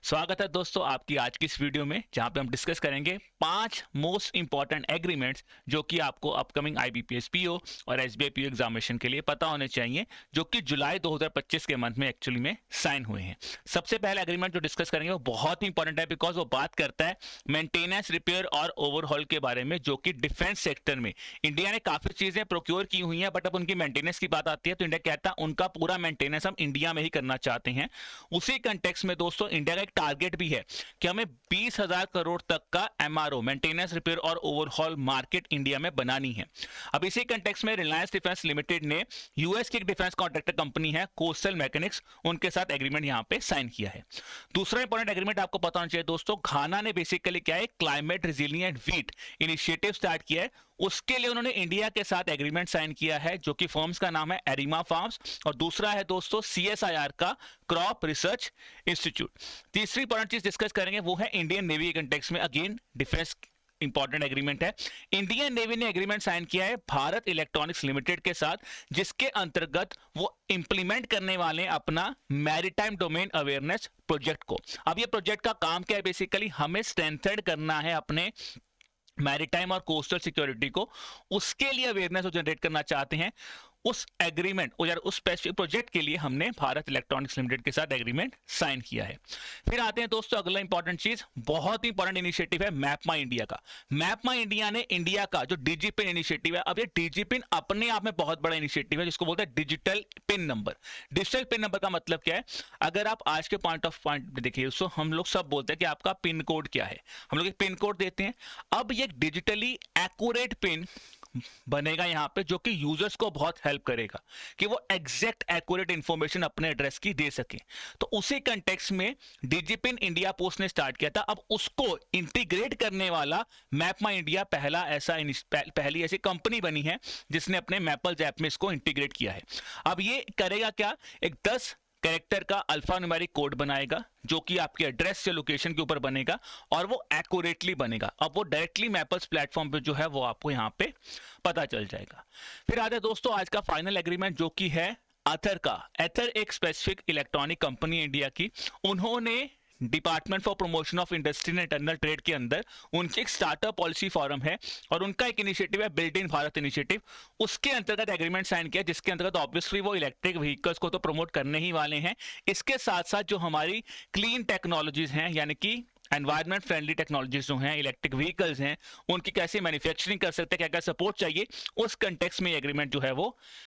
स्वागत है दोस्तों आपकी आज की इस वीडियो में, जहां पे हम डिस्कस करेंगे 5 मोस्ट इंपॉर्टेंट एग्रीमेंट्स जो कि आपको अपकमिंग आईबीपीएस पीओ और एसबीआई पीओ एग्जामिनेशन के लिए पता होने चाहिए, जो कि जुलाई 2025 के मंथ में एक्चुअली में साइन हुए हैं। सबसे पहला एग्रीमेंट जो डिस्कस करेंगे वो बहुत ही इंपॉर्टेंट है, बिकॉज वो बात करता है मेंटेनेंस, रिपेयर और ओवरहॉल के बारे में, जो कि डिफेंस सेक्टर में इंडिया ने काफी चीजें प्रोक्योर की हुई हैं, बट अब उनकी मेंटेनेंस की बात आती है तो इंडिया कहता है उनका पूरा मेंटेनेंस हम इंडिया में ही करना चाहते हैं। उसी कंटेक्स्ट में दोस्तों इंडिया का एक टारगेट भी है कि हमें 20,000 करोड़ तक का एमआरओ, मेंटेनेंस, रिपेयर और ओवरहॉल मार्केट इंडिया में बनानी है। अब इसी कंटेक्स्ट में रिलायंस डिफेंस लिमिटेड ने यूएस की एक डिफेंस कॉन्ट्रैक्टर कंपनी है कोस्टल मैकेनिक्स, उनके साथ एग्रीमेंट यहां पे साइन किया है। दूसरा इंपॉर्टेंट एग्रीमेंट आपको पता होना चाहिए दोस्तों, घाना ने बेसिकली क्या है, climate resilient wheat initiative start किया है। उसके लिए उन्होंने इंडिया के साथ एग्रीमेंट साइन किया है, जो कि फर्म्स का नाम है एरिमा फार्म्स, और दूसरा है दोस्तों सीएसआईआर का क्रॉप रिसर्च इंस्टीट्यूट। तीसरी इंपॉर्टेंट चीज डिस्कस करेंगे वो है इंडियन नेवी के कंटेक्स्ट में, अगेन डिफेंस इंपॉर्टेंट एग्रीमेंट है। इंडियन नेवी ने एग्रीमेंट साइन किया है भारत इलेक्ट्रॉनिक्स लिमिटेड के साथ, जिसके अंतर्गत वो इंप्लीमेंट करने वाले अपना मैरीटाइम डोमेन अवेयरनेस प्रोजेक्ट को। अब ये प्रोजेक्ट का काम क्या है, बेसिकली हमें स्ट्रेंथन करना है अपने मैरीटाइम और कोस्टल सिक्योरिटी को, उसके लिए अवेयरनेस जनरेट करना चाहते हैं। उस एग्रीमेंट और उस स्पेसिफिक प्रोजेक्ट के लिए हमने भारत इलेक्ट्रॉनिक्स लिमिटेड के साथ एग्रीमेंट साइन किया है। फिर आते हैं दोस्तों अगला इंपॉर्टेंट चीज, बहुत ही इंपॉर्टेंट इनिशिएटिव है मैप माई इंडिया का। मैप माई इंडिया ने इंडिया का जो डीजीपिन इनिशिएटिव है, अब ये डीजीपिन अपने आप में बहुत बड़ा इनिशिएटिव है, जिसको बोलते हैं digital pin number. Digital pin number का मतलब क्या है, अगर आप आज के पॉइंट देखिए दोस्तों, हम लोग सब बोलते हैं कि आपका पिन कोड क्या है, हम लोग एक पिन कोड देते हैं। अब ये डिजिटली एक्यूरेट पिन बनेगा यहां पे, जो कि यूजर्स को बहुत हेल्प करेगा कि वो एग्जैक्ट एक्यूरेट इंफॉर्मेशन अपने एड्रेस की दे सके। तो उसी कंटेक्स्ट में डीजीपिन इंडिया पोस्ट ने स्टार्ट किया था। अब उसको इंटीग्रेट करने वाला मैप माई इंडिया पहली ऐसी कंपनी बनी है जिसने अपने मैपल्स ऐप में इसको इंटीग्रेट किया है। अब ये करेगा क्या, एक 10 कैरेक्टर का अल्फा न्यूमेरिक कोड बनाएगा, जो कि आपके एड्रेस से लोकेशन के ऊपर बनेगा और वो एक्यूरेटली बनेगा। अब वो डायरेक्टली मैपल्स प्लेटफॉर्म पे जो है वो आपको यहाँ पे पता चल जाएगा। फिर आते हैं दोस्तों आज का फाइनल एग्रीमेंट, जो कि है एथर का। एथर एक स्पेसिफिक इलेक्ट्रॉनिक कंपनी इंडिया की, उन्होंने department for promotion of industry and internal trade के अंदर उनकी एक स्टार्टअप पॉलिसी फॉरम है, और उनका एक इनिशिएटिव है बिल्ड इन भारत इनिशिएटिव। उसके अंतर्गत एग्रीमेंट साइन किया, जिसके अंतर्गत ऑब्वियसली वो इलेक्ट्रिक व्हीकल्स को तो प्रमोट करने ही वाले हैं। इसके साथ साथ जो हमारी क्लीन टेक्नोलॉजीज हैं, यानी कि एनवायरमेंट फ्रेंडली टेक्नोलॉजीज जो हैं, इलेक्ट्रिक व्हीकल्स हैं, उनकी कैसे मैन्युफैक्चरिंग कर सकते हैं, क्या क्या सपोर्ट चाहिए, उस कंटेक्स्ट में एग्रीमेंट जो है वो